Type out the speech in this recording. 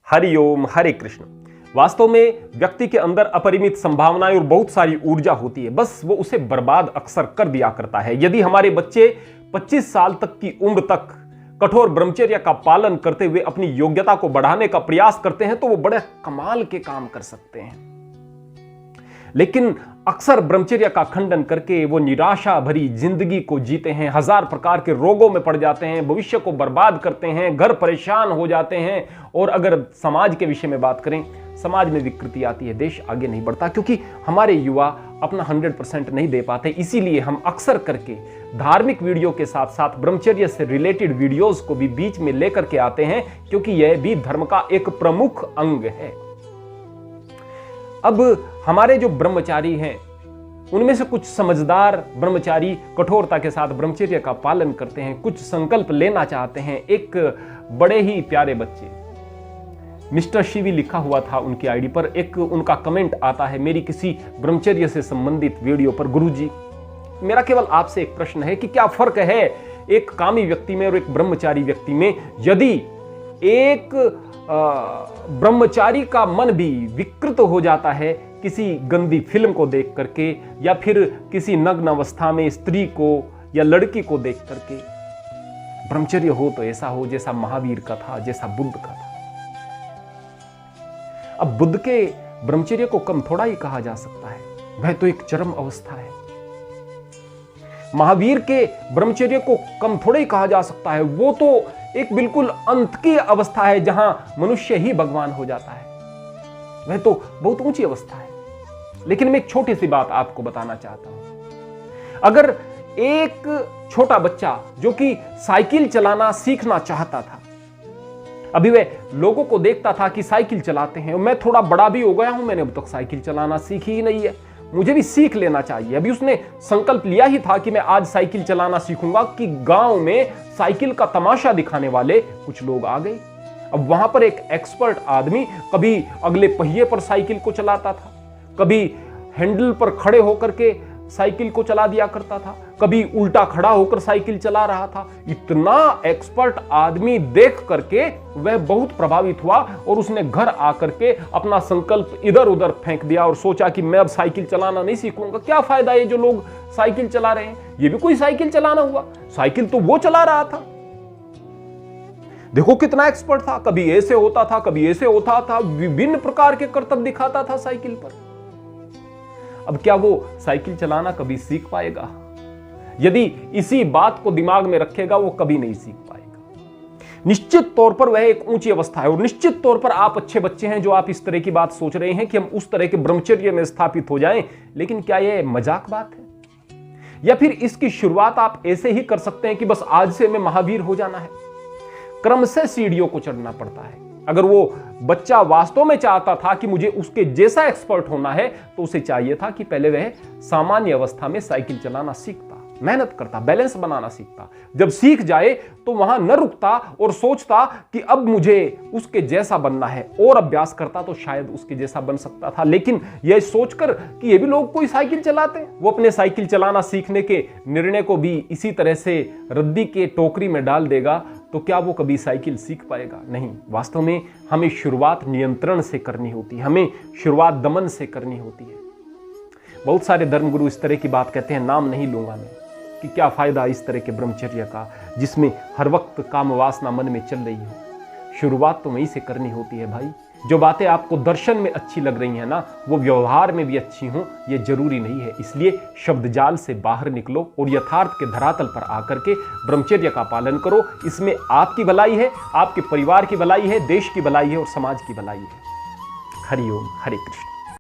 हरिओम हरे कृष्ण। वास्तव में व्यक्ति के अंदर अपरिमित संभावनाएं और बहुत सारी ऊर्जा होती है, बस वो उसे बर्बाद अक्सर कर दिया करता है। यदि हमारे बच्चे 25 साल तक की उम्र तक कठोर ब्रह्मचर्य का पालन करते हुए अपनी योग्यता को बढ़ाने का प्रयास करते हैं तो वो बड़े कमाल के काम कर सकते हैं। लेकिन अक्सर ब्रह्मचर्य का खंडन करके वो निराशा भरी जिंदगी को जीते हैं, हजार प्रकार के रोगों में पड़ जाते हैं, भविष्य को बर्बाद करते हैं, घर परेशान हो जाते हैं। और अगर समाज के विषय में बात करें, समाज में विकृति आती है, देश आगे नहीं बढ़ता, क्योंकि हमारे युवा अपना 100% नहीं दे पाते। इसीलिए हम अक्सर करके धार्मिक वीडियो के साथ साथ ब्रह्मचर्य से रिलेटेड वीडियोस को भी बीच में लेकर के आते हैं, क्योंकि यह भी धर्म का एक प्रमुख अंग है। अब हमारे जो ब्रह्मचारी हैं उनमें से कुछ समझदार ब्रह्मचारी कठोरता के साथ ब्रह्मचर्य का पालन करते हैं, कुछ संकल्प लेना चाहते हैं। एक बड़े ही प्यारे बच्चे मिस्टर शिवी लिखा हुआ था उनकी आईडी पर, एक उनका कमेंट आता है मेरी किसी ब्रह्मचर्य से संबंधित वीडियो पर, गुरुजी मेरा केवल आपसे एक प्रश्न है कि क्या फर्क है एक कामी व्यक्ति में और एक ब्रह्मचारी व्यक्ति में। यदि एक ब्रह्मचारी का मन भी विकृत हो जाता है किसी गंदी फिल्म को देख करके, या फिर किसी नग्न अवस्था में स्त्री को या लड़की को देख करके, ब्रह्मचर्य हो तो ऐसा हो जैसा महावीर का था, जैसा बुद्ध का था। अब बुद्ध के ब्रह्मचर्य को कम थोड़ा ही कहा जा सकता है, वह तो एक चरम अवस्था है। महावीर के ब्रह्मचर्य को कम थोड़ा ही कहा जा सकता है, वो तो एक बिल्कुल अंत की अवस्था है जहां मनुष्य ही भगवान हो जाता है, वह तो बहुत ऊंची अवस्था है। लेकिन मैं एक छोटी सी बात आपको बताना चाहता हूं। अगर एक छोटा बच्चा जो कि साइकिल चलाना सीखना चाहता था, अभी वह लोगों को देखता था कि साइकिल चलाते हैं, मैं थोड़ा बड़ा भी हो गया हूं, मैंने अब तक साइकिल चलाना सीखी ही नहीं है, मुझे भी सीख लेना चाहिए। अभी उसने संकल्प लिया ही था कि मैं आज साइकिल चलाना सीखूंगा कि गांव में साइकिल का तमाशा दिखाने वाले कुछ लोग आ गए। अब वहां पर एक एक्सपर्ट आदमी कभी अगले पहिए पर साइकिल को चलाता था, कभी हैंडल पर खड़े होकर के साइकिल को चला दिया करता था, कभी उल्टा खड़ा होकर साइकिल चला रहा था। इतना एक्सपर्ट आदमी देख करके वह बहुत प्रभावित हुआ और उसने घर आकर के अपना संकल्प इधर उधर फेंक दिया और सोचा कि मैं अब साइकिल चलाना नहीं सीखूंगा, क्या फायदा है जो लोग साइकिल चला रहे हैं, ये भी कोई साइकिल चलाना हुआ, साइकिल तो वो चला रहा था, देखो कितना एक्सपर्ट था, कभी ऐसे होता था, कभी ऐसे होता था, विभिन्न प्रकार के करतब दिखाता था साइकिल पर। अब क्या वो साइकिल चलाना कभी सीख पाएगा? यदि इसी बात को दिमाग में रखेगा वो कभी नहीं सीख पाएगा। निश्चित तौर पर वह एक ऊंची अवस्था है और निश्चित तौर पर आप अच्छे बच्चे हैं जो आप इस तरह की बात सोच रहे हैं कि हम उस तरह के ब्रह्मचर्य में स्थापित हो जाएं। लेकिन क्या यह मजाक बात है? या फिर इसकी शुरुआत आप ऐसे ही कर सकते हैं कि बस आज से मैं महावीर हो जाना है? क्रम से सीढ़ियों को चढ़ना पड़ता है। अगर वो बच्चा वास्तव में चाहता था कि मुझे उसके जैसा एक्सपर्ट होना है तो उसे चाहिए था कि पहले वह सामान्य अवस्था में साइकिल चलाना सीखता, मेहनत करता, बैलेंस बनाना सीखता। जब सीख जाए तो वहां न रुकता और सोचता कि अब मुझे उसके जैसा बनना है, और अभ्यास करता तो शायद उसके जैसा बन सकता था। लेकिन यह सोचकर कि ये भी लोग कोई साइकिल चलाते हैं, वो अपने साइकिल चलाना सीखने के निर्णय को भी इसी तरह से रद्दी के टोकरी में डाल देगा, तो क्या वो कभी साइकिल सीख पाएगा? नहीं। वास्तव में हमें शुरुआत नियंत्रण से करनी होती है, हमें शुरुआत दमन से करनी होती है। बहुत सारे धर्मगुरु इस तरह की बात कहते हैं, नाम नहीं लूंगा मैं, कि क्या फायदा इस तरह के ब्रह्मचर्य का जिसमें हर वक्त काम वासना मन में चल रही हो। शुरुआत तो वहीं से करनी होती है भाई। जो बातें आपको दर्शन में अच्छी लग रही हैं ना, वो व्यवहार में भी अच्छी हों ये जरूरी नहीं है। इसलिए शब्द जाल से बाहर निकलो और यथार्थ के धरातल पर आकर के ब्रह्मचर्य का पालन करो। इसमें आपकी भलाई है, आपके परिवार की भलाई है, देश की भलाई है और समाज की भलाई है। हरि ओम हरे कृष्ण।